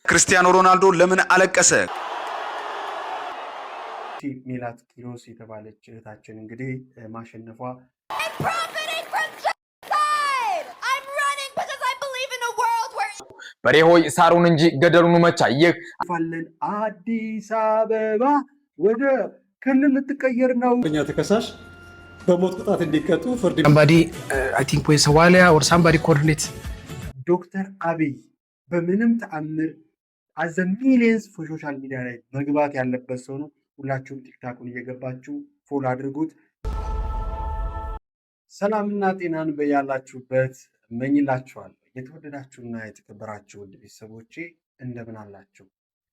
ክርስቲያኖ ሮናልዶ ለምን አለቀሰ? ሜላት ኪሮስ የተባለች እህታችን እንግዲህ ማሸነፏ በሬ ሆይ ሳሩን እንጂ ገደሉን መቻ ይፋለን አዲስ አበባ ወደ ክልል ልትቀየር ነው። ተከሳሽ በሞት ቅጣት እንዲቀጡ ፍርድ somebody I think ወይ ሰዋሊያ or somebody coordinate ዶክተር አብይ በምንም ተአምር አዘ ሚሊየንስ ሶሻል ሚዲያ ላይ መግባት ያለበት ሰው ነው። ሁላችሁም ቲክታኩን እየገባችሁ ፎሎ አድርጉት። ሰላምና ጤናን በያላችሁበት እመኝላችኋለሁ። የተወደዳችሁና የተከበራችሁ ውድ ቤተሰቦቼ እንደምን አላችሁ?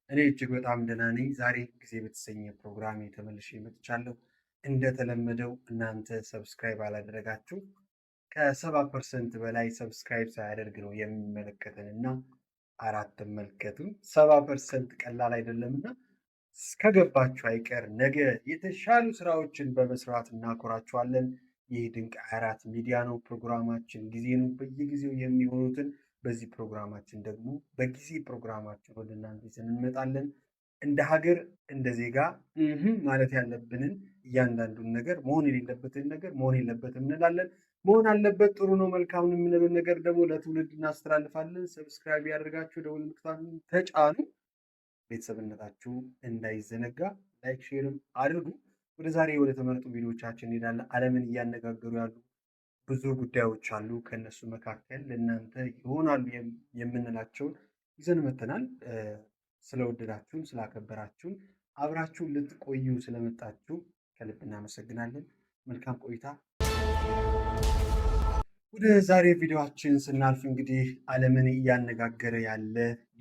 እኔ እጅግ በጣም ደህና ነኝ። ዛሬ ጊዜ በተሰኘ ፕሮግራም ተመልሼ መጥቻለሁ። እንደተለመደው እናንተ ሰብስክራይብ አላደረጋችሁ ከ70% በላይ ሰብስክራይብ ሳያደርግ ነው የሚመለከተንና አራት ተመልከቱ። 70% ቀላል አይደለምና እስከገባችሁ አይቀር ነገ የተሻሉ ስራዎችን በመስራት እናኮራችኋለን። ይህ ድንቅ 24 ሚዲያ ነው። ፕሮግራማችን ጊዜ ነው። በየጊዜው የሚሆኑትን በዚህ ፕሮግራማችን ደግሞ በጊዜ ፕሮግራማችን ወደ እናንተ ይዘን እንመጣለን። እንደ ሀገር እንደ ዜጋ ማለት ያለብንን እያንዳንዱን ነገር መሆን የሌለበትን ነገር መሆን የለበትም እንላለን። መሆን አለበት ጥሩ ነው መልካም ነው የምንለው ነገር ደግሞ ለትውልድ እናስተላልፋለን። ሰብስክራይብ ያደርጋችሁ ደውል ምልክቱን ተጫኑ። ቤተሰብነታችሁ እንዳይዘነጋ ላይክ ሼርም አድርጉ። ወደ ዛሬ ወደ ተመረጡ ቪዲዮዎቻችን እንሄዳለን። ዓለምን እያነጋገሩ ያሉ ብዙ ጉዳዮች አሉ። ከነሱ መካከል ለእናንተ ይሆናሉ የምንላቸውን ይዘን መተናል። ስለወደዳችሁን ስላከበራችሁን አብራችሁን ልትቆዩ ስለመጣችሁ ከልብ እናመሰግናለን። መልካም ቆይታ። ወደ ዛሬ ቪዲዮአችን ስናልፍ እንግዲህ ዓለምን እያነጋገረ ያለ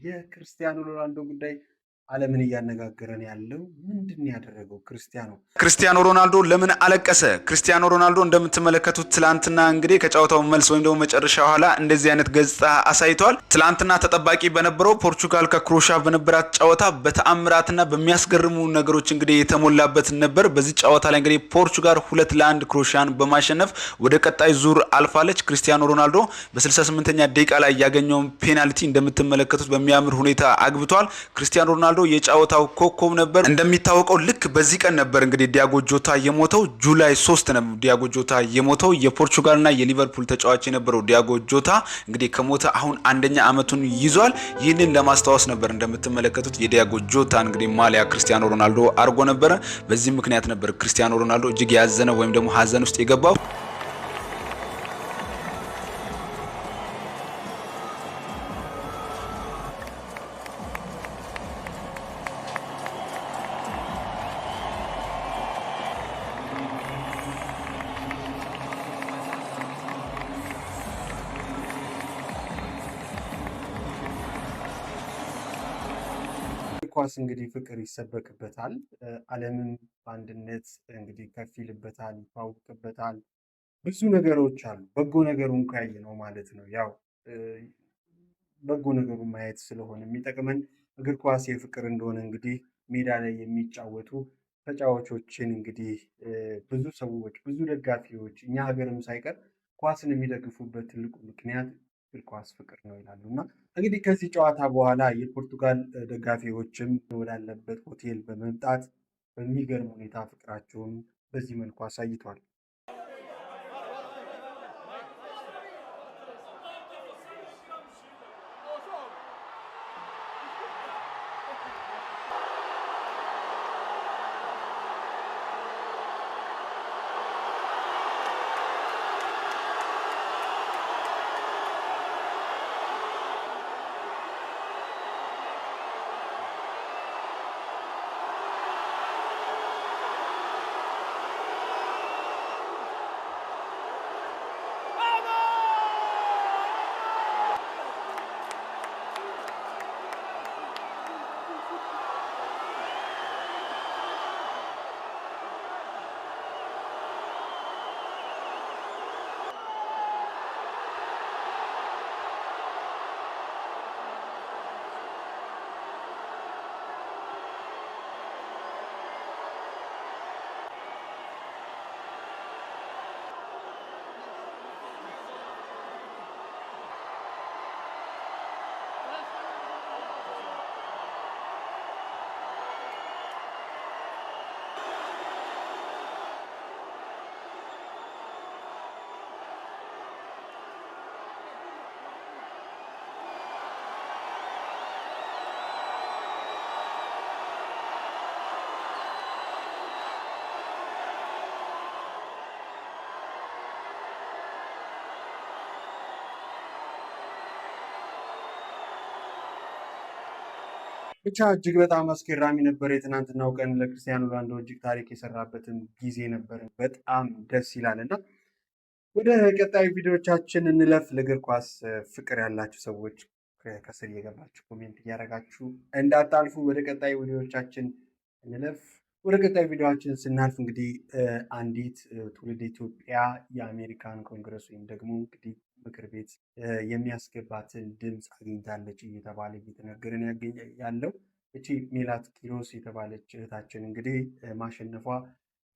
የክርስቲያኖ ሮናልዶ ጉዳይ ዓለምን እያነጋገረን ያለው ምንድን ያደረገው ክርስቲያኖ ሮናልዶ ለምን አለቀሰ? ክርስቲያኖ ሮናልዶ እንደምትመለከቱት ትላንትና እንግዲህ ከጨዋታው መልስ ወይም ደግሞ መጨረሻ ኋላ እንደዚህ አይነት ገጽታ አሳይቷል። ትላንትና ተጠባቂ በነበረው ፖርቹጋል ከክሮኤሺያ በነበራት ጨዋታ በተአምራትና በሚያስገርሙ ነገሮች እንግዲህ የተሞላበት ነበር። በዚህ ጨዋታ ላይ እንግዲህ ፖርቹጋል 2-1 ክሮኤሺያን በማሸነፍ ወደ ቀጣይ ዙር አልፋለች። ክርስቲያኖ ሮናልዶ በ68ኛ ደቂቃ ላይ ያገኘውን ፔናልቲ እንደምትመለከቱት በሚያምር ሁኔታ አግብቷል። ክርስቲያኖ ሮናልዶ የጫወታው ኮከብ ነበር። እንደሚታወቀው ልክ በዚህ ቀን ነበር እንግዲህ ዲያጎ ጆታ የሞተው። ጁላይ 3 ነው ዲያጎ ጆታ የሞተው። የፖርቹጋልና የሊቨርፑል ተጫዋች የነበረው ዲያጎ ጆታ እንግዲህ ከሞተ አሁን አንደኛ አመቱን ይዟል። ይህንን ለማስታወስ ነበር እንደምትመለከቱት የዲያጎ ጆታ እንግዲህ ማሊያ ክርስቲያኖ ሮናልዶ አርጎ ነበረ። በዚህ ምክንያት ነበር ክርስቲያኖ ሮናልዶ እጅግ ያዘነ ወይም ደግሞ ሀዘን ውስጥ የገባው። ኳስ እንግዲህ ፍቅር ይሰበክበታል። ዓለምን በአንድነት እንግዲህ ከፍ ይልበታል፣ ይታወቅበታል። ብዙ ነገሮች አሉ። በጎ ነገሩን ካየ ነው ማለት ነው። ያው በጎ ነገሩን ማየት ስለሆነ የሚጠቅመን እግር ኳስ የፍቅር እንደሆነ እንግዲህ ሜዳ ላይ የሚጫወቱ ተጫዋቾችን እንግዲህ ብዙ ሰዎች ብዙ ደጋፊዎች እኛ ሀገርም ሳይቀር ኳስን የሚደግፉበት ትልቁ ምክንያት እግር ኳስ ፍቅር ነው ይላሉ። እና እንግዲህ ከዚህ ጨዋታ በኋላ የፖርቱጋል ደጋፊዎችም ወዳለበት ሆቴል በመምጣት በሚገርም ሁኔታ ፍቅራቸውን በዚህ መልኩ አሳይቷል። ብቻ እጅግ በጣም አስገራሚ ነበር የትናንትናው ቀን። ለክርስቲያኖ ሮናልዶ እጅግ ታሪክ የሰራበትን ጊዜ ነበር። በጣም ደስ ይላል እና ወደ ቀጣዩ ቪዲዮቻችን እንለፍ። ለእግር ኳስ ፍቅር ያላችሁ ሰዎች ከስር እየገባችሁ ኮሜንት እያደረጋችሁ እንዳታልፉ። ወደ ቀጣዩ ቪዲዮቻችን እንለፍ። ወደ ቀጣዩ ቪዲዮችን ስናልፍ እንግዲህ አንዲት ትውልድ ኢትዮጵያ የአሜሪካን ኮንግረስ ወይም ደግሞ እንግዲህ ምክር ቤት የሚያስገባትን ድምፅ አግኝታለች እየተባለ እየተነገረን ያለው እቺ ሜላት ኪሮስ የተባለች እህታችን እንግዲህ ማሸነፏ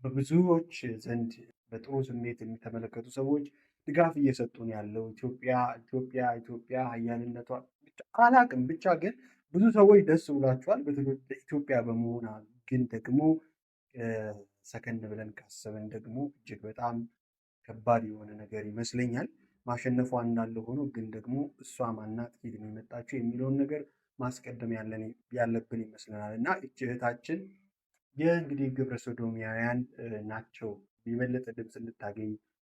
በብዙዎች ዘንድ በጥሩ ስሜት የሚተመለከቱ ሰዎች ድጋፍ እየሰጡን ያለው ኢትዮጵያ ሀያልነቷ ብቻ አላቅም ብቻ ግን ብዙ ሰዎች ደስ ብሏቸዋል በኢትዮጵያ በመሆኗ። ግን ደግሞ ሰከን ብለን ካሰብን ደግሞ እጅግ በጣም ከባድ የሆነ ነገር ይመስለኛል። ማሸነፏ እንዳለ ሆኖ ግን ደግሞ እሷ ማናት ኬት ነው የመጣችው የሚለውን ነገር ማስቀደም ያለብን ይመስለናል። እና እች እህታችን የእንግዲህ ግብረ ሶዶሚያውያን ናቸው የበለጠ ድምፅ እንድታገኝ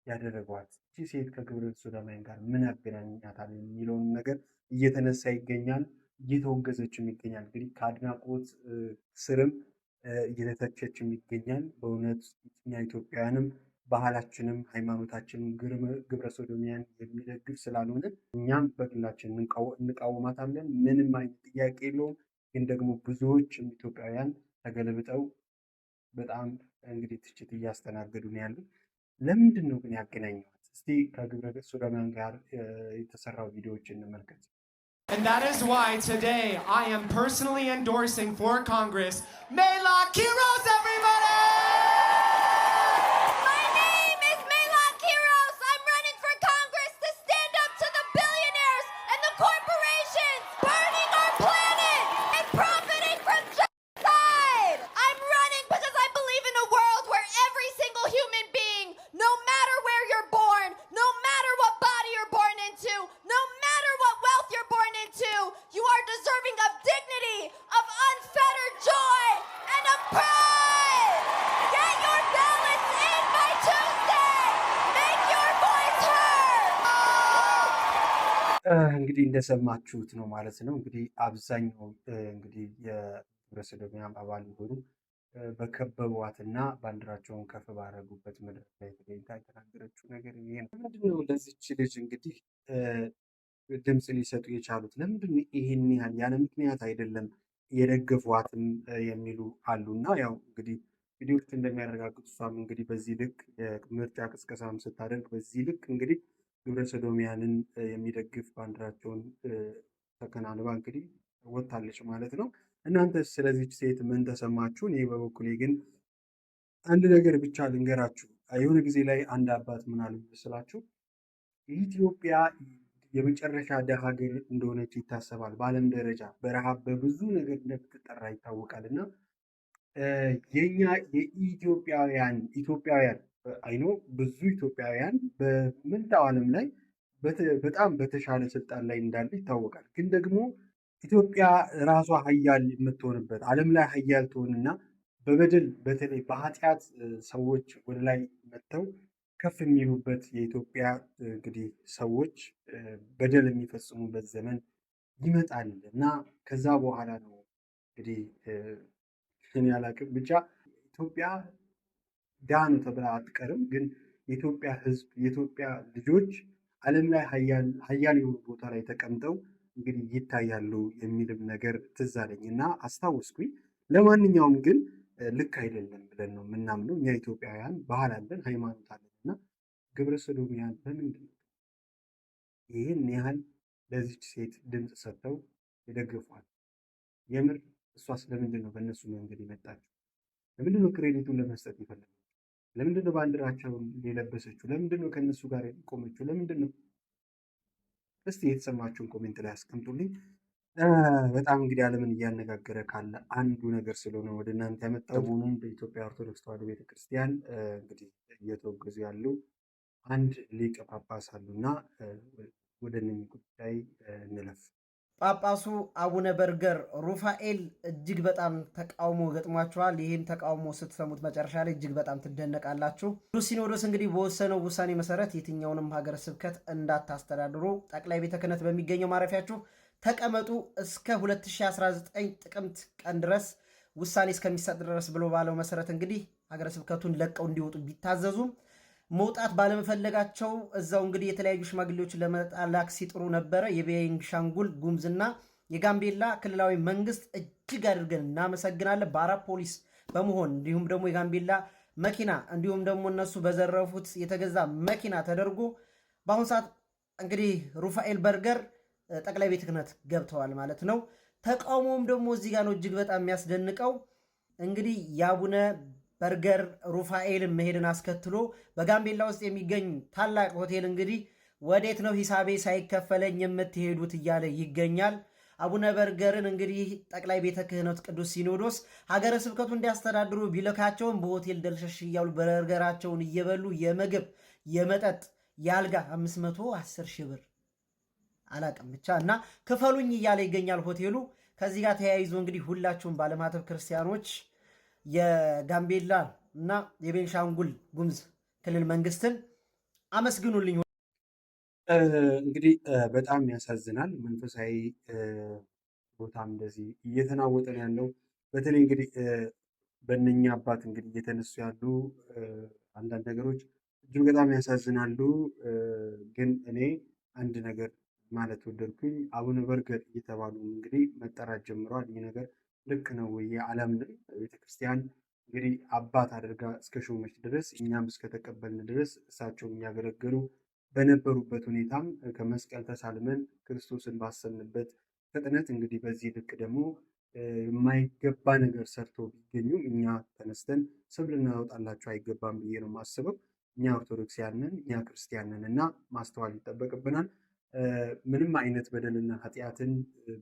ያደረጓት። እቺ ሴት ከግብረ ሶዶሚያውያን ጋር ምን ያገናኛታል የሚለውን ነገር እየተነሳ ይገኛል፣ እየተወገዘችም ይገኛል። እንግዲህ ከአድናቆት ስርም እየተተቸችም ይገኛል። በእውነት እኛ ኢትዮጵያውያንም ባህላችንም ሃይማኖታችንም ግብረ ሶዶሚያን የሚደግፍ ስላልሆነ እኛም በግላችን እንቃወማታለን። ምንም አይነት ጥያቄ የለውም። ግን ደግሞ ብዙዎች ኢትዮጵያውያን ተገለብጠው በጣም እንግዲህ ትችት እያስተናገዱ ነው ያሉት። ለምንድን ነው ግን ያገናኘዋት? እስቲ ከግብረ ሶዶሚያን ጋር የተሰራው ቪዲዮዎች እንመልከት። And that is why today I am personally endorsing for Congress Melot Quiros, everybody! My name is Melot Quiros. I'm running for Congress to stand up to the billionaires and the corporations burning our planet and profiting from genocide. I'm running because I believe in a world where every single human being, no matter where you're born, no matter what body you're born into, no matter what wealth you're born into, you are deserving of dignity, of unfettered joy, and of pride. Get your ballots in by Tuesday. Make your voice heard. እንግዲህ እንደሰማችሁት ነው ማለት ነው። እንግዲህ አብዛኛው እንግዲህ የግብረ ሶዶሚያን አባል የሆኑ በከበቧትና ባንዲራቸውን ከፍ ባረጉበት መድረክ ላይ ተገኝታ የተናገረችው ነገር ይሄ ነው። ምንድነው ለዚች ልጅ እንግዲህ ድምፅ ሊሰጡ የቻሉት? ለምንድን ነው ይሄን ያህል? ያለ ምክንያት አይደለም የደገፏትም የሚሉ አሉና ያው እንግዲህ ቪዲዮዎች እንደሚያረጋግጡ እሷም እንግዲህ በዚህ ልክ የምርጫ ቅስቀሳም ስታደርግ በዚህ ልክ እንግዲህ ግብረ ሶዶሚያንን የሚደግፍ ባንዲራቸውን ተከናንባ እንግዲህ ወጥታለች ማለት ነው። እናንተ ስለዚች ሴት ምን ተሰማችሁ? እኔ በበኩሌ ግን አንድ ነገር ብቻ ልንገራችሁ። የሆነ ጊዜ ላይ አንድ አባት ምን አሉ ይመስላችሁ? ኢትዮጵያ የመጨረሻ ደሃ ሀገር እንደሆነች ይታሰባል። በዓለም ደረጃ በረሃብ በብዙ ነገር እንደምትጠራ ይታወቃል። እና የኛ የኢትዮጵያውያን አይኖ ብዙ ኢትዮጵያውያን በመላው ዓለም ላይ በጣም በተሻለ ስልጣን ላይ እንዳለ ይታወቃል። ግን ደግሞ ኢትዮጵያ ራሷ ሀያል የምትሆንበት ዓለም ላይ ሀያል ትሆንና በበደል በተለይ በኃጢአት ሰዎች ወደ ላይ መጥተው ከፍ የሚሉበት የኢትዮጵያ እንግዲህ ሰዎች በደል የሚፈጽሙበት ዘመን ይመጣል እና ከዛ በኋላ ነው እንግዲህ እኔ አላቅም ብቻ ኢትዮጵያ ድሃ ነው ተብላ አትቀርም። ግን የኢትዮጵያ ሕዝብ የኢትዮጵያ ልጆች ዓለም ላይ ሀያል የሆኑ ቦታ ላይ ተቀምጠው እንግዲህ ይታያሉ የሚልም ነገር ትዝ አለኝ እና አስታወስኩኝ። ለማንኛውም ግን ልክ አይደለም ብለን ነው የምናምነው። እኛ ኢትዮጵያውያን ባህል አለን፣ ሃይማኖት አለን እና ግብረ ሶዶሚያን በምንድን ነው ይህን ያህል ለዚች ሴት ድምፅ ሰጥተው የደገፏል? የምር እሷ ስለምንድን ነው በእነሱ መንገድ የመጣችው? ለምንድን ነው ክሬዲቱን ለመስጠት የፈለገችው? ለምንድን ነው ባንዲራቸውን የለበሰችው? ለምንድን ነው ከእነሱ ጋር የቆመችው? ለምንድን ነው? እስቲ የተሰማችሁን ኮሜንት ላይ አስቀምጡልኝ። በጣም እንግዲህ ዓለምን እያነጋገረ ካለ አንዱ ነገር ስለሆነ ወደ እናንተ ያመጣው ሰሞኑን በኢትዮጵያ ኦርቶዶክስ ተዋሕዶ ቤተክርስቲያን እንግዲህ እየተወገዙ ያሉ አንድ ሊቀ ጳጳስ አሉና ወደ እነኚህ ጉዳይ እንለፍ። ጳጳሱ አቡነ በርገር ሩፋኤል እጅግ በጣም ተቃውሞ ገጥሟቸዋል። ይህን ተቃውሞ ስትሰሙት መጨረሻ ላይ እጅግ በጣም ትደነቃላችሁ። ቅዱስ ሲኖዶስ እንግዲህ በወሰነው ውሳኔ መሰረት የትኛውንም ሀገረ ስብከት እንዳታስተዳድሩ ጠቅላይ ቤተ ክህነት በሚገኘው ማረፊያችሁ ተቀመጡ እስከ 2019 ጥቅምት ቀን ድረስ ውሳኔ እስከሚሰጥ ድረስ ብሎ ባለው መሰረት እንግዲህ ሀገረ ስብከቱን ለቀው እንዲወጡ ቢታዘዙም መውጣት ባለመፈለጋቸው እዛው እንግዲህ የተለያዩ ሽማግሌዎችን ለመላክ ሲጥሩ ነበረ። የቤንሻንጉል ጉሙዝና የጋምቤላ ክልላዊ መንግስት እጅግ አድርገን እናመሰግናለን። ባራ ፖሊስ በመሆን እንዲሁም ደግሞ የጋምቤላ መኪና እንዲሁም ደግሞ እነሱ በዘረፉት የተገዛ መኪና ተደርጎ በአሁኑ ሰዓት እንግዲህ ሩፋኤል በርገር ጠቅላይ ቤተ ክህነት ገብተዋል ማለት ነው። ተቃውሞም ደግሞ እዚህ ጋር ነው እጅግ በጣም የሚያስደንቀው። እንግዲህ የአቡነ በርገር ሩፋኤል መሄድን አስከትሎ በጋምቤላ ውስጥ የሚገኝ ታላቅ ሆቴል እንግዲህ ወዴት ነው ሂሳቤ ሳይከፈለኝ የምትሄዱት እያለ ይገኛል። አቡነ በርገርን እንግዲህ ጠቅላይ ቤተ ክህነት ቅዱስ ሲኖዶስ ሀገረ ስብከቱ እንዲያስተዳድሩ ቢልካቸውን በሆቴል ደልሸሽ እያሉ በርገራቸውን እየበሉ የምግብ የመጠጥ የአልጋ 510 ሺህ ብር አላቅም ብቻ እና ክፈሉኝ እያለ ይገኛል ሆቴሉ። ከዚህ ጋር ተያይዞ እንግዲህ ሁላችሁም ባለማተብ ክርስቲያኖች የጋምቤላ እና የቤንሻንጉል ጉሙዝ ክልል መንግስትን አመስግኑልኝ። እንግዲህ በጣም ያሳዝናል። መንፈሳዊ ቦታም እንደዚህ እየተናወጠ ነው ያለው። በተለይ እንግዲህ በእነኛ አባት እንግዲህ እየተነሱ ያሉ አንዳንድ ነገሮች እጅግ በጣም ያሳዝናሉ። ግን እኔ አንድ ነገር ማለት ወደድኩኝ። አቡነ በርገር እየተባሉ እንግዲህ መጠራት ጀምረዋል። ይህ ነገር ልክ ነው ወይ? የዓለምን ቤተክርስቲያን እንግዲህ አባት አድርጋ እስከ ሾመች ድረስ እኛም እስከተቀበልን ድረስ እሳቸው የሚያገለግሉ በነበሩበት ሁኔታም ከመስቀል ተሳልመን ክርስቶስን ባሰብንበት ፍጥነት እንግዲህ በዚህ ልክ ደግሞ የማይገባ ነገር ሰርቶ ቢገኙም እኛ ተነስተን ስም ልናወጣላቸው አይገባም ብዬ ነው የማስበው። እኛ ኦርቶዶክሳውያን እኛ ክርስቲያንን እና ማስተዋል ይጠበቅብናል። ምንም አይነት በደልና ኃጢአትን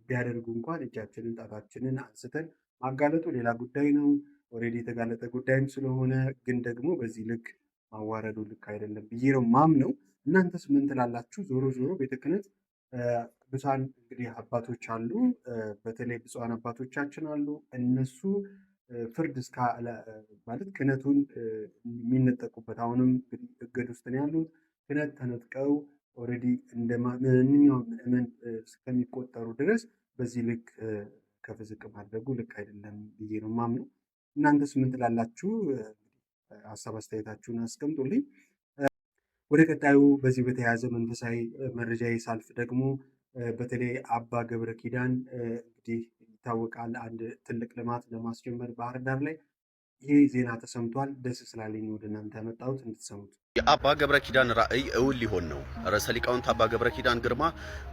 ቢያደርጉ እንኳን እጃችንን ጣታችንን አንስተን ማጋለጡ ሌላ ጉዳይ ነው። ኦልሬዲ የተጋለጠ ጉዳይም ስለሆነ ግን ደግሞ በዚህ ልክ ማዋረዱ ልክ አይደለም ብዬ ነው ማምነው። እናንተስ ምን ትላላችሁ? ዞሮ ዞሮ ቤተ ክህነት ብፁዓን እንግዲህ አባቶች አሉ፣ በተለይ ብፁዓን አባቶቻችን አሉ። እነሱ ፍርድ እስከ ማለት ክህነቱን የሚነጠቁበት አሁንም እገድ ውስጥ ነው ያሉት። ክህነት ተነጥቀው ኦልሬዲ እንደ ማንኛውም ምዕመን እስከሚቆጠሩ ድረስ በዚህ ልክ ከፍ ዝቅ ማድረጉ ልክ አይደለም ብዬ ነው ማምነው። እናንተስ ምን ትላላችሁ? ሀሳብ አስተያየታችሁን አስቀምጡልኝ። ወደ ቀጣዩ በዚህ በተያያዘ መንፈሳዊ መረጃ ሳልፍ ደግሞ በተለይ አባ ገብረ ኪዳን እንግዲህ ይታወቃል አንድ ትልቅ ልማት ለማስጀመር ባህር ዳር ላይ ይህ ዜና ተሰምቷል። ደስ ስላለኝ ወደ እናንተ ያመጣሁት እንድትሰሙት። የአባ ገብረ ኪዳን ራዕይ እውን ሊሆን ነው። ርዕሰ ሊቃውንት አባ ገብረ ኪዳን ግርማ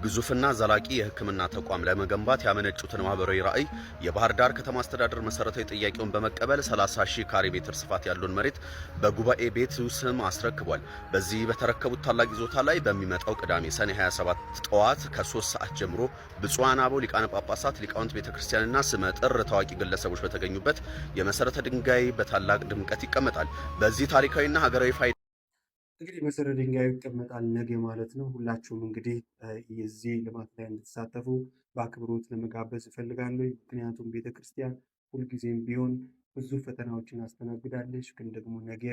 ግዙፍና ዘላቂ የሕክምና ተቋም ለመገንባት ያመነጩትን ማህበራዊ ራዕይ የባህር ዳር ከተማ አስተዳደር መሰረታዊ ጥያቄውን በመቀበል 30,000 ካሬ ሜትር ስፋት ያለውን መሬት በጉባኤ ቤት ስም አስረክቧል። በዚህ በተረከቡት ታላቅ ይዞታ ላይ በሚመጣው ቅዳሜ ሰኔ 27 ጠዋት ከ3 ሰዓት ጀምሮ ብፁዓን አበው ሊቃነ ጳጳሳት፣ ሊቃውንት ቤተክርስቲያንና ስመጥር ታዋቂ ግለሰቦች በተገኙበት የመሰረተ ድንጋይ በታላቅ ድምቀት ይቀመጣል። በዚህ ታሪካዊና ሀገራዊ ፋይዳ እንግዲህ መሰረተ ድንጋዩ ይቀመጣል ነገ ማለት ነው። ሁላችሁም እንግዲህ የዚህ ልማት ላይ እንድትሳተፉ በአክብሮት ለመጋበዝ እፈልጋለሁ። ምክንያቱም ቤተክርስቲያን ሁልጊዜም ቢሆን ብዙ ፈተናዎችን አስተናግዳለች። ግን ደግሞ ነገ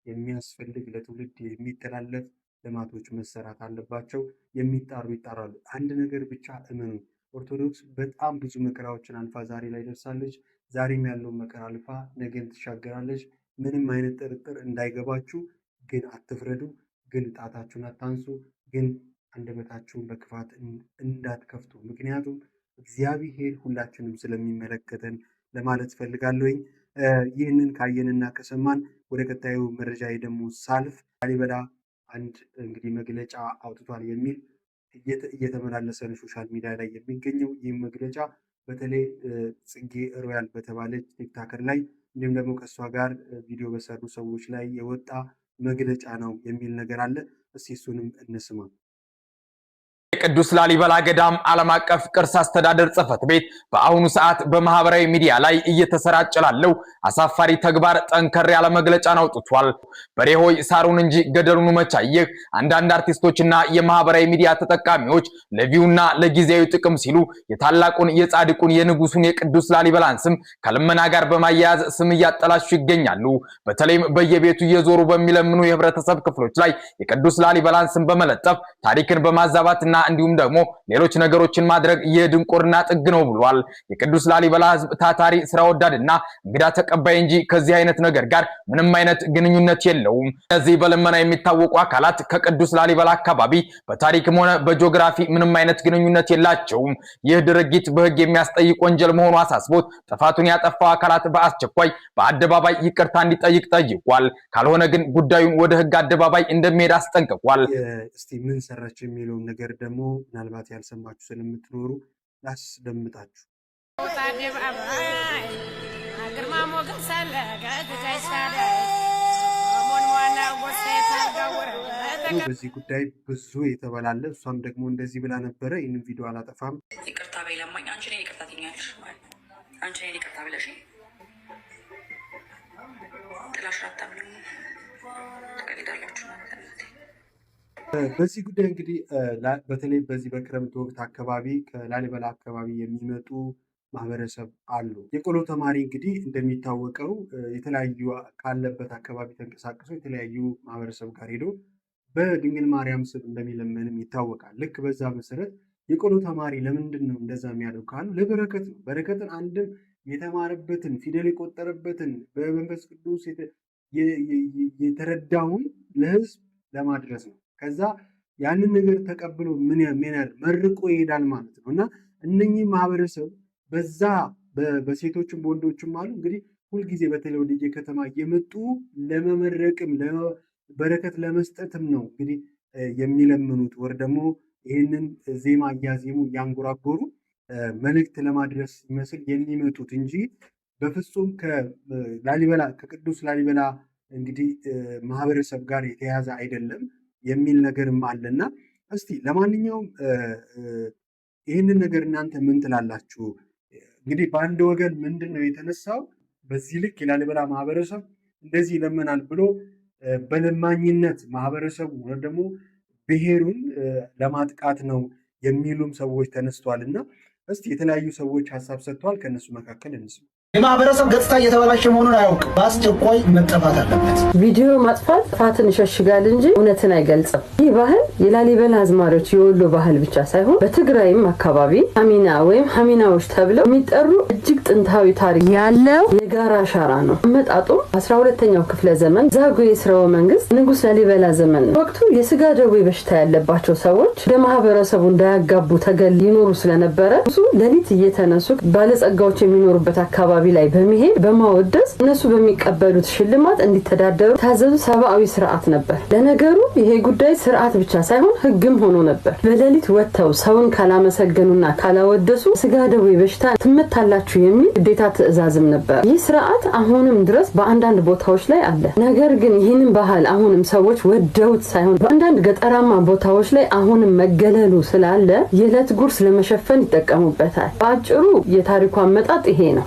የሚያስፈልግ ለትውልድ የሚተላለፍ ልማቶች መሰራት አለባቸው። የሚጣሩ ይጣራሉ። አንድ ነገር ብቻ እመኑ፣ ኦርቶዶክስ በጣም ብዙ መከራዎችን አልፋ ዛሬ ላይ ደርሳለች። ዛሬም ያለውን መከራ አልፋ ነገን ትሻገራለች። ምንም አይነት ጥርጥር እንዳይገባችሁ። ግን አትፍረዱ፣ ግን ጣታችሁን አታንሱ፣ ግን አንደበታችሁን በክፋት እንዳትከፍቱ። ምክንያቱም እግዚአብሔር ሁላችንም ስለሚመለከተን ለማለት ፈልጋለሁኝ። ይህንን ካየንና ከሰማን ወደ ቀጣዩ መረጃ ደግሞ ሳልፍ ላሊበላ አንድ እንግዲህ መግለጫ አውጥቷል የሚል እየተመላለሰ ነው ሶሻል ሚዲያ ላይ የሚገኘው። ይህም መግለጫ በተለይ ጽጌ ሮያል በተባለች ቲክታከር ላይ እንዲሁም ደግሞ ከእሷ ጋር ቪዲዮ በሰሩ ሰዎች ላይ የወጣ መግለጫ ነው የሚል ነገር አለ። እስኪ እሱንም እንስማ። የቅዱስ ላሊበላ ገዳም ዓለም አቀፍ ቅርስ አስተዳደር ጽሕፈት ቤት በአሁኑ ሰዓት በማህበራዊ ሚዲያ ላይ እየተሰራጨ ላለው አሳፋሪ ተግባር ጠንከር ያለ መግለጫን አውጥቷል። በሬሆይ ሳሩን እንጂ ገደሉን መቻየህ አንዳንድ አርቲስቶችና የማህበራዊ ሚዲያ ተጠቃሚዎች ለቪውና ለጊዜያዊ ጥቅም ሲሉ የታላቁን የጻድቁን የንጉሱን የቅዱስ ላሊበላን ስም ከልመና ጋር በማያያዝ ስም እያጠላሹ ይገኛሉ። በተለይም በየቤቱ እየዞሩ በሚለምኑ የህብረተሰብ ክፍሎች ላይ የቅዱስ ላሊበላን ስም በመለጠፍ ታሪክን በማዛባትና እንዲሁም ደግሞ ሌሎች ነገሮችን ማድረግ የድንቁርና ጥግ ነው ብሏል። የቅዱስ ላሊበላ ህዝብ ታታሪ ስራ ወዳድና እንግዳ ተቀባይ እንጂ ከዚህ አይነት ነገር ጋር ምንም አይነት ግንኙነት የለውም። እዚህ በለመና የሚታወቁ አካላት ከቅዱስ ላሊበላ አካባቢ በታሪክም ሆነ በጂኦግራፊ ምንም አይነት ግንኙነት የላቸውም። ይህ ድርጊት በህግ የሚያስጠይቅ ወንጀል መሆኑ አሳስቦት ጥፋቱን ያጠፋው አካላት በአስቸኳይ በአደባባይ ይቅርታ እንዲጠይቅ ጠይቋል። ካልሆነ ግን ጉዳዩን ወደ ህግ አደባባይ እንደሚሄድ አስጠንቅቋል። እስቲ ምን ሰራች የሚለውን ነገር ደግሞ ምናልባት ያልሰማችሁ ስለምትኖሩ ላስደምጣችሁ። በዚህ ጉዳይ ብዙ የተበላለ እሷም ደግሞ እንደዚህ ብላ ነበረ። ይህንን ቪዲዮ አላጠፋም። ይቅርታ በይለማኝ አንቺ ነኝ ይቅርታ ትኛለሽ ማለት ነው። አንቺ ነኝ ይቅርታ ብለሽ ጥላሽ አታምኝ ተቀልዳላችሁ ማለት ነው። በዚህ ጉዳይ እንግዲህ በተለይ በዚህ በክረምት ወቅት አካባቢ ከላሊበላ አካባቢ የሚመጡ ማህበረሰብ አሉ። የቆሎ ተማሪ እንግዲህ እንደሚታወቀው የተለያዩ ካለበት አካባቢ ተንቀሳቅሶ የተለያዩ ማህበረሰብ ጋር ሄዶ በድንግል ማርያም ስም እንደሚለመንም ይታወቃል። ልክ በዛ መሰረት የቆሎ ተማሪ ለምንድን ነው እንደዛ የሚያደርጉ ካሉ ለበረከት ነው። በረከትን አንድም የተማረበትን ፊደል የቆጠረበትን በመንፈስ ቅዱስ የተረዳውን ለህዝብ ለማድረስ ነው። ከዛ ያንን ነገር ተቀብሎ ምን መርቆ ይሄዳል ማለት ነው። እና እነኚህ ማህበረሰብ በዛ በሴቶችም በወንዶችም አሉ እንግዲህ ሁልጊዜ በተለይ ወደ ከተማ እየመጡ ለመመረቅም በረከት ለመስጠትም ነው እንግዲህ የሚለምኑት። ወር ደግሞ ይህንን ዜማ እያዜሙ እያንጎራጎሩ መልእክት ለማድረስ ይመስል የሚመጡት እንጂ በፍጹም ከላሊበላ ከቅዱስ ላሊበላ እንግዲህ ማህበረሰብ ጋር የተያያዘ አይደለም የሚል ነገርም አለና እስቲ ለማንኛውም ይህንን ነገር እናንተ ምን ትላላችሁ? እንግዲህ በአንድ ወገን ምንድን ነው የተነሳው? በዚህ ልክ የላሊበላ ማህበረሰብ እንደዚህ ይለመናል ብሎ በለማኝነት ማህበረሰቡ ወይ ደግሞ ብሔሩን ለማጥቃት ነው የሚሉም ሰዎች ተነስተዋል እና እስቲ የተለያዩ ሰዎች ሀሳብ ሰጥተዋል። ከነሱ መካከል እንስማ። የማህበረሰብ ገጽታ እየተበላሸ መሆኑን አያውቅም። በአስቸኳይ መጠፋት አለበት። ቪዲዮ ማጥፋት ጥፋትን ይሸሽጋል እንጂ እውነትን አይገልጽም። ይህ ባህል የላሊበላ አዝማሪዎች የወሎ ባህል ብቻ ሳይሆን በትግራይም አካባቢ ሀሚና ወይም ሀሚናዎች ተብለው የሚጠሩ እጅግ ጥንታዊ ታሪክ ያለው የጋራ አሻራ ነው። አመጣጡም 12ኛው ክፍለ ዘመን ዛጉዌ ስርወ መንግስት ንጉስ ላሊበላ ዘመን ነው። ወቅቱ የስጋ ደዌ በሽታ ያለባቸው ሰዎች ወደ ማህበረሰቡ እንዳያጋቡ ተገል ይኖሩ ስለነበረ ብዙ ሌሊት እየተነሱ ባለጸጋዎች የሚኖሩበት አካባቢ ላይ በመሄድ በማወደስ እነሱ በሚቀበሉት ሽልማት እንዲተዳደሩ ታዘዙ ሰብአዊ ስርዓት ነበር። ለነገሩ ይሄ ጉዳይ ስርዓት ብቻ ሳይሆን ህግም ሆኖ ነበር። በሌሊት ወጥተው ሰውን ካላመሰገኑና ካላወደሱ ስጋ ደዌ በሽታ ትመታላችሁ የሚል ግዴታ ትዕዛዝም ነበር። ይህ ስርዓት አሁንም ድረስ በአንዳንድ ቦታዎች ላይ አለ። ነገር ግን ይህንን ባህል አሁንም ሰዎች ወደውት ሳይሆን በአንዳንድ ገጠራማ ቦታዎች ላይ አሁንም መገለሉ ስላለ የዕለት ጉርስ ለመሸፈን ይጠቀሙበታል። በአጭሩ የታሪኩ አመጣጥ ይሄ ነው።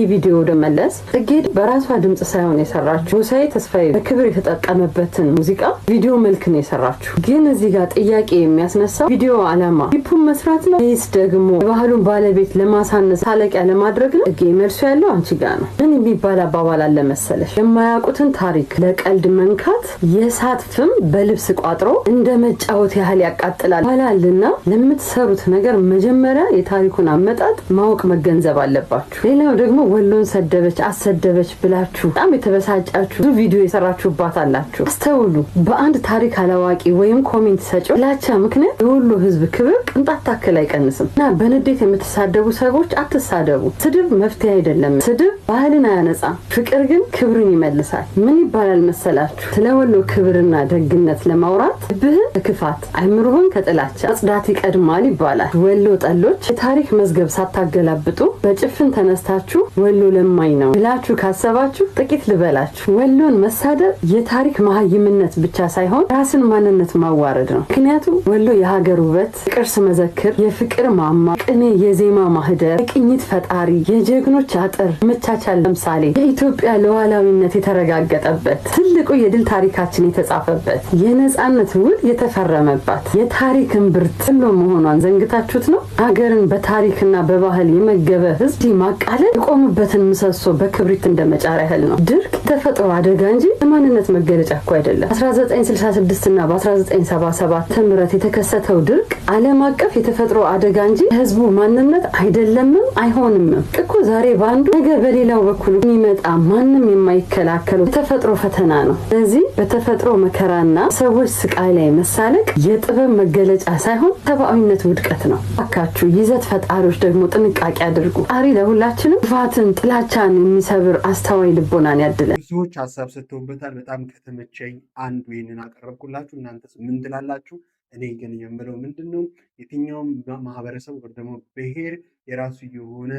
ቪዲዮ ደመለስ ጥጌድ በራሷ ድምጽ ሳይሆን የሰራችው ሙሳዬ ተስፋዬ በክብር የተጠቀመበትን ሙዚቃ ቪዲዮ መልክ ነው የሰራችው። ግን እዚህ ጋር ጥያቄ የሚያስነሳው ቪዲዮ ዓላማ ሂፑን መስራት ነው ወይስ ደግሞ ባህሉን ባለቤት ለማሳነስ ታለቂያ ለማድረግ ነው? ጥጌ መልሱ ያለው አንቺ ጋር ነው። ምን የሚባል አባባል አለ መሰለሽ? የማያውቁትን ታሪክ ለቀልድ መንካት የሳት ፍም በልብስ ቋጥሮ እንደ መጫወት ያህል ያቃጥላል ባላልና ለምትሰሩት ነገር መጀመሪያ የታሪኩን አመጣጥ ማወቅ መገንዘብ አለባችሁ። ሌላው ደግሞ ወሎን ሰደበች አሰደበች ብላችሁ በጣም የተበሳጫችሁ ብዙ ቪዲዮ የሰራችሁባት አላችሁ። አስተውሉ። በአንድ ታሪክ አላዋቂ ወይም ኮሜንት ሰጪው ላቻ ምክንያት የወሎ ህዝብ ክብር ቅንጣት ታክል አይቀንስም እና በንዴት የምትሳደቡ ሰዎች አትሳደቡ። ስድብ መፍትሄ አይደለም። ስድብ ባህልን አያነጻም። ፍቅር ግን ክብርን ይመልሳል። ምን ይባላል መሰላችሁ? ስለ ወሎ ክብርና ደግነት ለማውራት ልብህን ከክፋት አይምሮህን ከጥላቻ መጽዳት ይቀድማል ይባላል። ወሎ ጠሎች የታሪክ መዝገብ ሳታገላብጡ በጭፍን ተነስታችሁ ወሎ ለማኝ ነው ብላችሁ ካሰባችሁ ጥቂት ልበላችሁ። ወሎን መሳደብ የታሪክ መሀይምነት ብቻ ሳይሆን ራስን ማንነት ማዋረድ ነው። ምክንያቱም ወሎ የሀገር ውበት፣ ቅርስ መዘክር፣ የፍቅር ማማ፣ ቅኔ፣ የዜማ ማህደር፣ የቅኝት ፈጣሪ፣ የጀግኖች አጥር፣ መቻቻል ለምሳሌ የኢትዮጵያ ሉዓላዊነት የተረጋገጠበት ትልቁ የድል ታሪካችን የተጻፈበት የነጻነት ውል የተፈረመባት የታሪክ እምብርት ወሎ መሆኗን ዘንግታችሁት ነው። ሀገርን በታሪክና በባህል የመገበ ህዝብ ማቃለል የቆሙበትን ምሰሶ በክብሪት እንደመጫር ያህል ነው። ድርቅ የተፈጥሮ አደጋ እንጂ የማንነት መገለጫ እኮ አይደለም። 1966 እና በ1977 ተምረት የተከሰተው ድርቅ ዓለም አቀፍ የተፈጥሮ አደጋ እንጂ ህዝቡ ማንነት አይደለምም አይሆንምም እኮ። ዛሬ ባንዱ ነገ በሌላው በኩል የሚመጣ ማንም የማይከላከለው የተፈጥሮ ፈተና ነው። ስለዚህ በተፈጥሮ መከራና ሰዎች ስቃይ ላይ መሳለቅ የጥበብ መገለጫ ሳይሆን ሰብአዊነት ውድቀት ነው። አካቹ ይዘት ፈጣሪዎች ደግሞ ጥንቃቄ አድርጉ። ጣሪ ለሁላችንም ክፋትን፣ ጥላቻን የሚሰብር አስተዋይ ልቦናን ያድለን። ብዙዎች ሀሳብ ሰጥተውበታል። በጣም ከተመቸኝ አንዱ ይህንን አቀረብኩላችሁ። እናንተስ ምን ትላላችሁ? እኔ ግን የምለው ምንድን ነው፣ የትኛውም ማህበረሰብ ወይ ደግሞ ብሔር የራሱ የሆነ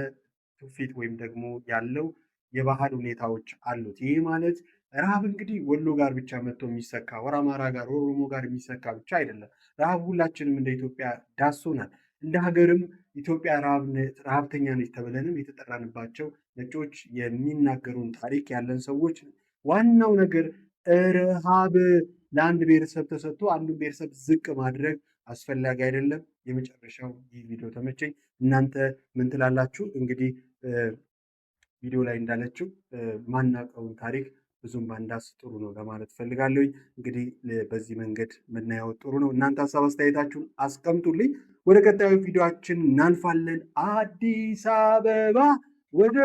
ትውፊት ወይም ደግሞ ያለው የባህል ሁኔታዎች አሉት። ይህ ማለት ረሃብ እንግዲህ ወሎ ጋር ብቻ መጥቶ የሚሰካ ወር አማራ ጋር ኦሮሞ ጋር የሚሰካ ብቻ አይደለም። ረሃብ ሁላችንም እንደ ኢትዮጵያ ዳሶናል። እንደ ሀገርም ኢትዮጵያ ረሃብተኛ ነች ተብለንም የተጠራንባቸው ነጮች የሚናገሩን ታሪክ ያለን ሰዎች። ዋናው ነገር ረሃብ ለአንድ ብሔረሰብ ተሰጥቶ አንዱን ብሔረሰብ ዝቅ ማድረግ አስፈላጊ አይደለም። የመጨረሻው ይህ ቪዲዮ ተመቸኝ። እናንተ ምን ትላላችሁ? እንግዲህ ቪዲዮ ላይ እንዳለችው ማናውቀውን ታሪክ ብዙም ባንዳስ ጥሩ ነው ለማለት ፈልጋለሁ። እንግዲህ በዚህ መንገድ ምናየው ጥሩ ነው። እናንተ ሀሳብ አስተያየታችሁን አስቀምጡልኝ። ወደ ቀጣዩ ቪዲዮአችን እናልፋለን። አዲስ አበባ ወደ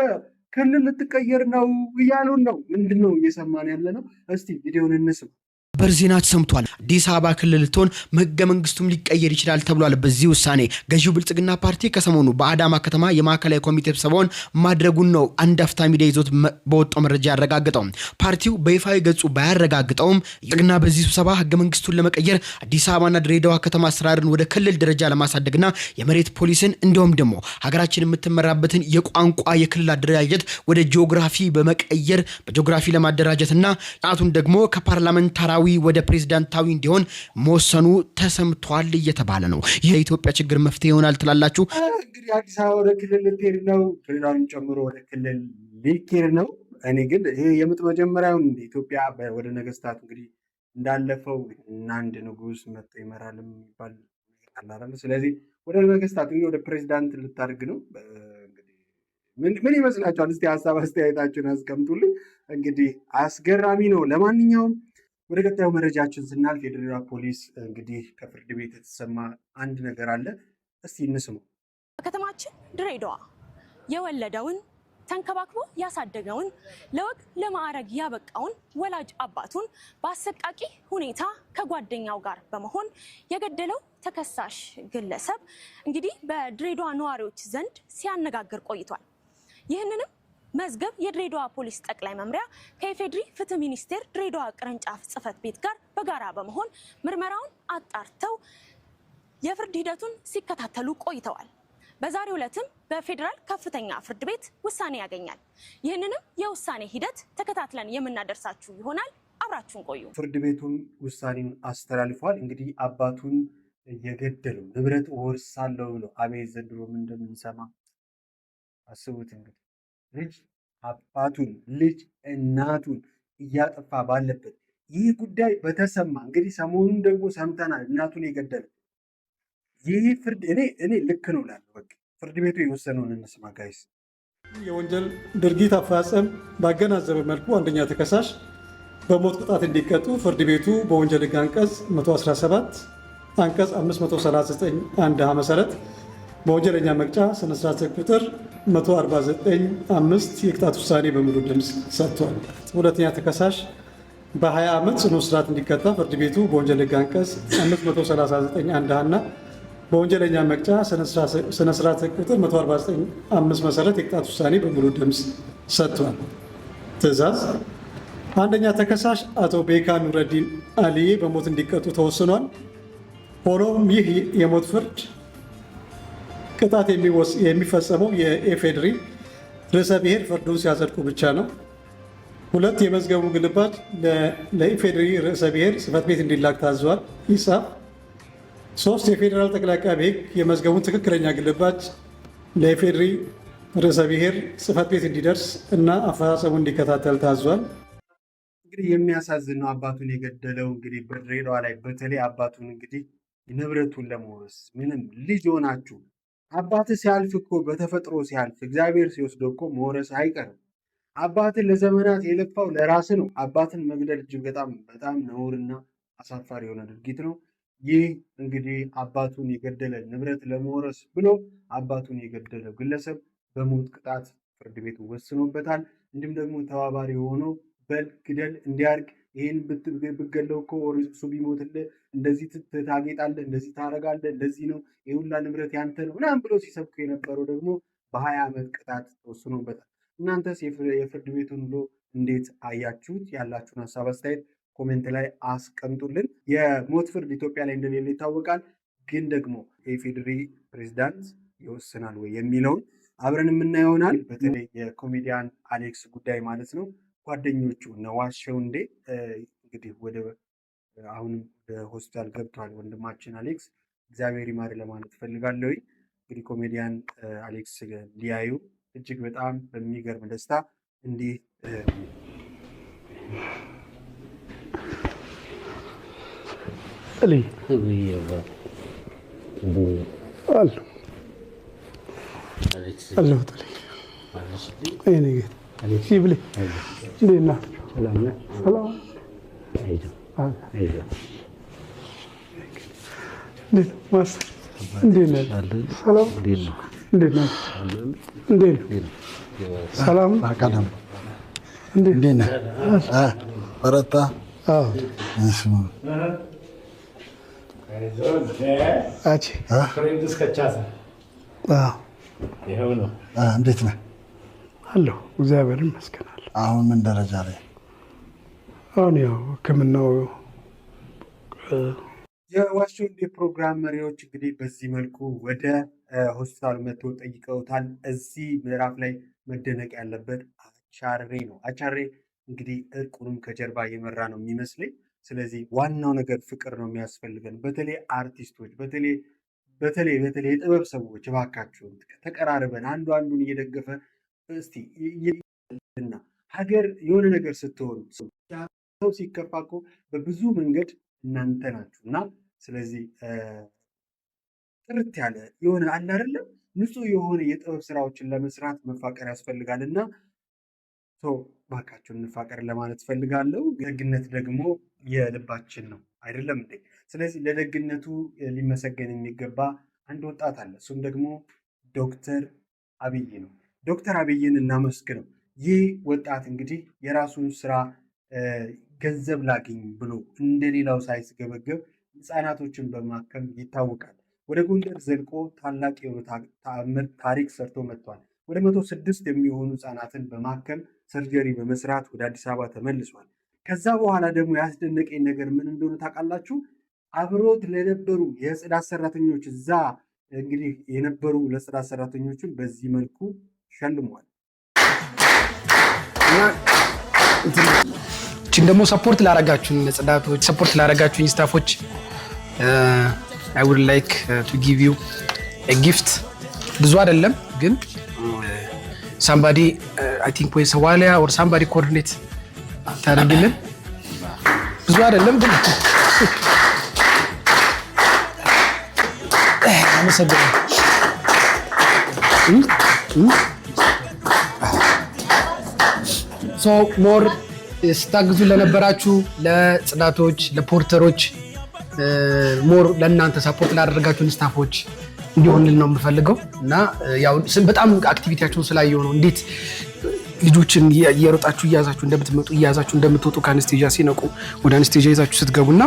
ክልል ልትቀየር ነው እያሉን ነው። ምንድን ነው እየሰማን ያለ ነው? እስቲ ቪዲዮውን እንስማ። በርዜና ተሰምቷል። አዲስ አበባ ክልል ልትሆን ህገ መንግስቱም ሊቀየር ይችላል ተብሏል። በዚህ ውሳኔ ገዢው ብልጽግና ፓርቲ ከሰሞኑ በአዳማ ከተማ የማዕከላዊ ኮሚቴ ስብሰባውን ማድረጉን ነው አንድ አፍታ ሚዲያ ይዞት በወጣው መረጃ ያረጋግጠው። ፓርቲው በይፋዊ ገጹ ባያረጋግጠውም ብልጽግና በዚህ ስብሰባ ህገ መንግስቱን ለመቀየር አዲስ አበባና ድሬዳዋ ከተማ አስተዳደርን ወደ ክልል ደረጃ ለማሳደግና የመሬት ፖሊስን እንዲሁም ደግሞ ሀገራችን የምትመራበትን የቋንቋ የክልል አደረጃጀት ወደ ጂኦግራፊ በመቀየር በጂኦግራፊ ለማደራጀትና ጣቱን ደግሞ ከፓርላመንታራዊ ወደ ፕሬዝዳንታዊ እንዲሆን መወሰኑ ተሰምቷል እየተባለ ነው። ይህ የኢትዮጵያ ችግር መፍትሄ ይሆናል ትላላችሁ? እንግዲህ አዲስ አበባ ወደ ክልል ልትሄድ ነው፣ ድሬዳዋን ጨምሮ ወደ ክልል ሊሄድ ነው። እኔ ግን ይሄ የምጥ መጀመሪያውን እንደ ኢትዮጵያ ወደ ነገስታት እንግዲህ እንዳለፈው እና አንድ ንጉስ መጥቶ ይመራል የሚባል አላለም። ስለዚህ ወደ ነገስታት እንግዲህ ወደ ፕሬዝዳንት ልታደርግ ነው። ምን ይመስላችኋል? እስቲ ሀሳብ አስተያየታችሁን አስቀምጡልኝ። እንግዲህ አስገራሚ ነው። ለማንኛውም ወደ ቀጣዩ መረጃችን ስናልፍ የድሬዳዋ ፖሊስ እንግዲህ ከፍርድ ቤት የተሰማ አንድ ነገር አለ። እስቲ እንስማው። ከተማችን ድሬዳዋ የወለደውን ተንከባክቦ ያሳደገውን ለወግ ለማዕረግ ያበቃውን ወላጅ አባቱን በአሰቃቂ ሁኔታ ከጓደኛው ጋር በመሆን የገደለው ተከሳሽ ግለሰብ እንግዲህ በድሬዳዋ ነዋሪዎች ዘንድ ሲያነጋግር ቆይቷል። ይህንንም መዝገብ የድሬዳዋ ፖሊስ ጠቅላይ መምሪያ ከኢፌድሪ ፍትህ ሚኒስቴር ድሬዳዋ ቅርንጫፍ ጽህፈት ቤት ጋር በጋራ በመሆን ምርመራውን አጣርተው የፍርድ ሂደቱን ሲከታተሉ ቆይተዋል። በዛሬው ዕለትም በፌዴራል ከፍተኛ ፍርድ ቤት ውሳኔ ያገኛል። ይህንንም የውሳኔ ሂደት ተከታትለን የምናደርሳችሁ ይሆናል። አብራችሁን ቆዩ። ፍርድ ቤቱን ውሳኔውን አስተላልፏል። እንግዲህ አባቱን የገደለው ንብረት ወርሳለሁ ብሎ አቤት ዘንድሮም እንደምንሰማ አስቡት። እንግዲህ ልጅ አባቱን ልጅ እናቱን እያጠፋ ባለበት ይህ ጉዳይ በተሰማ እንግዲህ ሰሞኑን ደግሞ ሰምተናል። እናቱን የገደለ ይህ ፍርድ እኔ ልክ ነው ላለ በቃ ፍርድ ቤቱ የወሰነውን እንስማ ጋይስ። የወንጀል ድርጊት አፈጻጸም ባገናዘበ መልኩ አንደኛ ተከሳሽ በሞት ቅጣት እንዲቀጡ ፍርድ ቤቱ በወንጀል ሕግ አንቀጽ 117 አንቀጽ 539 አንድ መሰረት በወንጀለኛ መቅጫ ስነስርዓት ቁጥር 149(5) የቅጣት ውሳኔ በሙሉ ድምፅ ሰጥቷል። ሁለተኛ ተከሳሽ በ20 ዓመት ጽኑ እስራት እንዲቀጣ ፍርድ ቤቱ በወንጀል ሕግ አንቀጽ 539 አንድ እና በወንጀለኛ መቅጫ ስነስርዓት ቁጥር 149(5) መሰረት የቅጣት ውሳኔ በሙሉ ድምፅ ሰጥቷል። ትዕዛዝ አንደኛ ተከሳሽ አቶ ቤካ ኑረዲን አሊዬ በሞት እንዲቀጡ ተወስኗል። ሆኖም ይህ የሞት ፍርድ ቅጣት የሚፈጸመው የኢፌዴሪ ርዕሰ ብሔር ፍርዱን ሲያጸድቁ ብቻ ነው። ሁለት የመዝገቡ ግልባጭ ለኢፌዴሪ ርዕሰ ብሔር ጽሕፈት ቤት እንዲላክ ታዟል። ይጻፍ። ሶስት የፌዴራል ጠቅላይ ዓቃቤ ሕግ የመዝገቡን ትክክለኛ ግልባጭ ለኢፌዴሪ ርዕሰ ብሔር ጽሕፈት ቤት እንዲደርስ እና አፈጻጸሙን እንዲከታተል ታዟል። እንግዲህ የሚያሳዝን ነው። አባቱን የገደለው እንግዲህ በድሬዳዋ ላይ በተለይ አባቱን እንግዲህ ንብረቱን ለመውረስ ምንም ልጅ ሆናችሁ አባት ሲያልፍ እኮ በተፈጥሮ ሲያልፍ እግዚአብሔር ሲወስደው እኮ መውረስ አይቀርም። አባትን ለዘመናት የለፋው ለራስ ነው። አባትን መግደል እጅግ በጣም ነውርና አሳፋሪ የሆነ ድርጊት ነው። ይህ እንግዲህ አባቱን የገደለ ንብረት ለመውረስ ብሎ አባቱን የገደለው ግለሰብ በሞት ቅጣት ፍርድ ቤቱ ወስኖበታል። እንዲሁም ደግሞ ተባባሪ ሆኖ በል ግደል እንዲያርግ ይህን ብትገለው እኮ እሱ ቢሞትልህ እንደዚህ ታጌጣለህ፣ እንደዚህ ታረጋለህ፣ እንደዚህ ነው የሁላ ንብረት ያንተ ነው ምናምን ብሎ ሲሰብኩ የነበረው ደግሞ በ20 ዓመት ቅጣት ተወስኖበታል። እናንተስ የፍርድ ቤቱን ውሎ እንዴት አያችሁት? ያላችሁን ሀሳብ አስተያየት ኮሜንት ላይ አስቀምጡልን። የሞት ፍርድ ኢትዮጵያ ላይ እንደሌለ ይታወቃል። ግን ደግሞ የኢፌዴሪ ፕሬዝዳንት ይወስናል ወይ የሚለውን አብረን የምናየው ይሆናል። በተለይ የኮሜዲያን አሌክስ ጉዳይ ማለት ነው። ጓደኞቹ ነዋሸው እንዴ እንግዲህ አሁንም ወደ ሆስፒታል ገብቷል ወንድማችን አሌክስ። እግዚአብሔር ይማር ለማለት ፈልጋለሁ። እንግዲህ ኮሜዲያን አሌክስ ሊያዩ እጅግ በጣም በሚገርም ደስታ እንዲህ ሰላም አቀደም እንዴት ነህ? በረታ? አዎ። እሺ አቺ ፍሬንድስ ከቻሳ ይሄው ነው። እንዴት ነህ? አለሁ እግዚአብሔር ይመስገን። አሁን ምን ደረጃ ላይ? አሁን ያው ሕክምናው የዋሸው እንዴ ፕሮግራም መሪዎች እንግዲህ በዚህ መልኩ ወደ ሆስፒታል መጥተው ጠይቀውታል። እዚህ ምዕራፍ ላይ መደነቅ ያለበት አቻሬ ነው። አቻሬ እንግዲህ እርቁንም ከጀርባ እየመራ ነው የሚመስለኝ። ስለዚህ ዋናው ነገር ፍቅር ነው የሚያስፈልገን። በተለይ አርቲስቶች፣ በተለይ የጥበብ ሰዎች እባካችሁን ተቀራርበን አንዱ አንዱን እየደገፈ እስቲ እና ሀገር የሆነ ነገር ስትሆን ሰው ሲከፋ እኮ በብዙ መንገድ እናንተ ናችሁ እና ስለዚህ ጥርት ያለ የሆነ አለ አይደለም ንጹህ የሆነ የጥበብ ስራዎችን ለመስራት መፋቀር ያስፈልጋል እና እባካችሁን እንፋቀር ለማለት ፈልጋለሁ። ደግነት ደግሞ የልባችን ነው አይደለም እንዴ? ስለዚህ ለደግነቱ ሊመሰገን የሚገባ አንድ ወጣት አለ። እሱም ደግሞ ዶክተር አብይ ነው። ዶክተር አብይን እናመስግነው። ይህ ወጣት እንግዲህ የራሱን ስራ ገንዘብ ላግኝ ብሎ እንደሌላው ሳይስገበገብ ህፃናቶችን በማከም ይታወቃል። ወደ ጎንደር ዘልቆ ታላቅ የሆነ ተአምር ታሪክ ሰርቶ መጥቷል። ወደ 106 የሚሆኑ ህፃናትን በማከም ሰርጀሪ በመስራት ወደ አዲስ አበባ ተመልሷል። ከዛ በኋላ ደግሞ ያስደነቀኝ ነገር ምን እንደሆነ ታውቃላችሁ? አብሮት ለነበሩ የጽዳት ሰራተኞች እዛ እንግዲህ የነበሩ ለጽዳት ሰራተኞችን በዚህ መልኩ ሸልሟል። እቺን ደግሞ ሰፖርት ላረጋችሁኝ ጽዳቶች፣ ሰፖርት ላረጋችሁኝ ስታፎች I would like to give you a gift። ብዙ አይደለም ግን somebody I think ወይ ሰዋሊያ or somebody coordinate ታደርግልን። ብዙ አይደለም ግን አመሰግናለሁ። ሶ ሞር ስታግዙ ለነበራችሁ ለጽዳቶች፣ ለፖርተሮች ሞር ለእናንተ ሰፖርት ላደረጋችሁን ስታፎች እንዲሆንልን ነው የምፈልገው እና ያው በጣም አክቲቪቲያችሁን ስላየው ነው እንዴት ልጆችን እየሮጣችሁ እያዛችሁ እንደምትመጡ እያዛችሁ እንደምትወጡ ከአንስቴጂያ ሲነቁ ወደ አንስቴጂያ ይዛችሁ ስትገቡና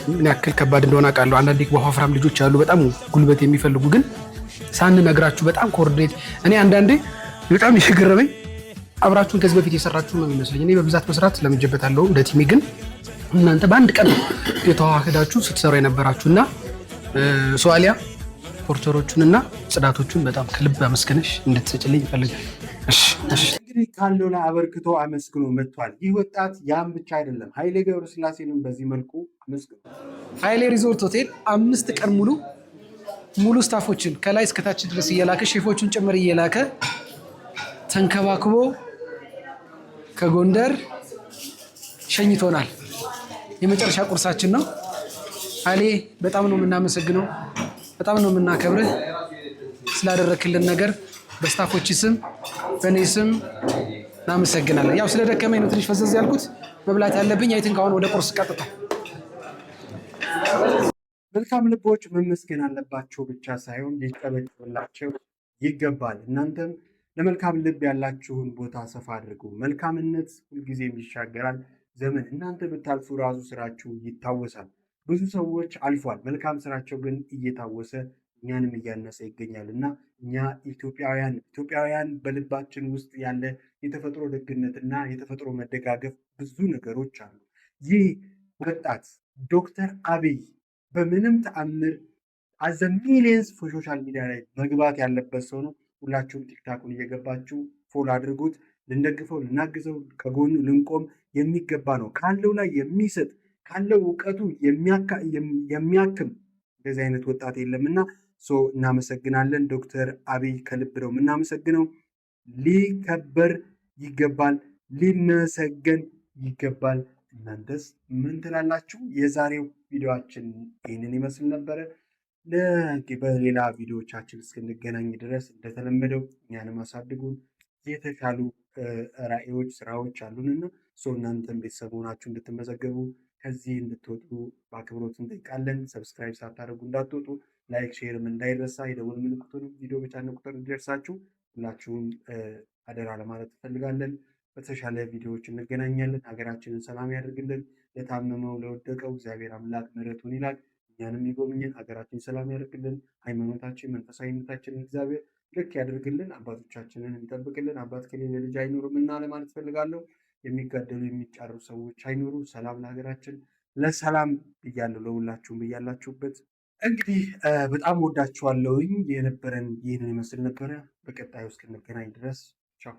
ምን ያክል ከባድ እንደሆነ አውቃለሁ። አንዳንዴ ወፋፍራም ልጆች አሉ በጣም ጉልበት የሚፈልጉ ግን ሳንነግራችሁ በጣም ኮኦርዲኔት እኔ አንዳንዴ በጣም ይገርመኝ አብራችሁን ከዚህ በፊት የሰራችሁ ነው የሚመስለኝ። እኔ በብዛት መስራት ለምንጀበታለሁ እንደ ቲሜ ግን እናንተ በአንድ ቀን የተዋህዳችሁ ስትሰሩ የነበራችሁና ሶዋሊያ ፖርተሮቹንና ጽዳቶቹን በጣም ከልብ አመስገነሽ እንድትሰጭልኝ ይፈልጋል። እንግዲህ ካለው ላይ አበርክቶ አመስግኖ መጥቷል። ይህ ወጣት ያም ብቻ አይደለም፣ ኃይሌ ገብረስላሴንም በዚህ መልኩ አመስግኖ ኃይሌ ሪዞርት ሆቴል 5 ቀን ሙሉ ስታፎችን ከላይ እስከታች ድረስ እየላከ ሼፎቹን ጭምር እየላከ ተንከባክቦ ከጎንደር ሸኝቶናል። የመጨረሻ ቁርሳችን ነው። ኃይሌ በጣም ነው የምናመሰግነው፣ በጣም ነው የምናከብርህ ስላደረክልን ነገር በስታፎች ስም በእኔ ስም እናመሰግናለን። ያው ስለደከመኝ ነው ትንሽ ፈዘዝ ያልኩት። መብላት ያለብኝ አይትን ካሁን ወደ ቁርስ ቀጥታ። መልካም ልቦች መመስገን አለባቸው ብቻ ሳይሆን ሊጨበጭብላቸው ይገባል። እናንተም ለመልካም ልብ ያላችሁን ቦታ ሰፋ አድርጉ። መልካምነት ሁልጊዜም ይሻገራል ዘመን። እናንተ ብታልፉ ራሱ ስራችሁ ይታወሳል። ብዙ ሰዎች አልፏል፣ መልካም ስራቸው ግን እየታወሰ እኛንም እያነሰ ይገኛል እና እኛ ኢትዮጵያውያን በልባችን ውስጥ ያለ የተፈጥሮ ደግነትና የተፈጥሮ መደጋገፍ ብዙ ነገሮች አሉ። ይህ ወጣት ዶክተር አብይ በምንም ተአምር አዘ ሚሊየንስ ሶሻል ሚዲያ ላይ መግባት ያለበት ሰው ነው። ሁላችሁም ቲክታኩን እየገባችሁ ፎሎ አድርጉት። ልንደግፈው፣ ልናግዘው፣ ከጎኑ ልንቆም የሚገባ ነው። ካለው ላይ የሚሰጥ ካለው እውቀቱ የሚያክም እንደዚህ አይነት ወጣት የለምና እናመሰግናለን። ዶክተር አብይ ከልብ ነው የምናመሰግነው። ሊከበር ይገባል፣ ሊመሰገን ይገባል። እናንተስ ምን ትላላችሁ? የዛሬው ቪዲዮአችን ይህንን ይመስል ነበረ። በሌላ ቪዲዮዎቻችን እስክንገናኝ ድረስ እንደተለመደው እኛንም አሳድጉን። የተሻሉ ራዕዮች፣ ስራዎች አሉንና እናንተም ቤተሰብ ሆናችሁ እንድትመዘገቡ ከዚህ እንድትወጡ በአክብሮት እንጠይቃለን። ሰብስክራይብ ሳታደርጉ እንዳትወጡ፣ ላይክ ሼርም እንዳይረሳ። የደወል ምልክቱን ቪዲዮ በጫነ ቁጥር እንዲደርሳችሁ ሁላችሁም አደራ ለማለት እንፈልጋለን። በተሻለ ቪዲዮዎች እንገናኛለን። ሀገራችንን ሰላም ያደርግልን። ለታመመው ለወደቀው እግዚአብሔር አምላክ ምሕረቱን ይላክ። እኛንም ይጎብኝን። ሀገራችን ሰላም ያደርግልን። ሃይማኖታችን፣ መንፈሳዊነታችንን እግዚአብሔር ልክ ያደርግልን። አባቶቻችንን ይጠብቅልን። አባት ከሌለ ልጅ አይኖርም እና ለማለት ፈልጋለሁ። የሚጋደሉ የሚጫሩ ሰዎች አይኖሩ። ሰላም ለሀገራችን፣ ለሰላም ብያለሁ። ለሁላችሁም ብያላችሁበት። እንግዲህ በጣም ወዳችኋለሁኝ። የነበረን ይህንን ይመስል ነበረ። በቀጣዩ እስክንገናኝ ድረስ ቻው።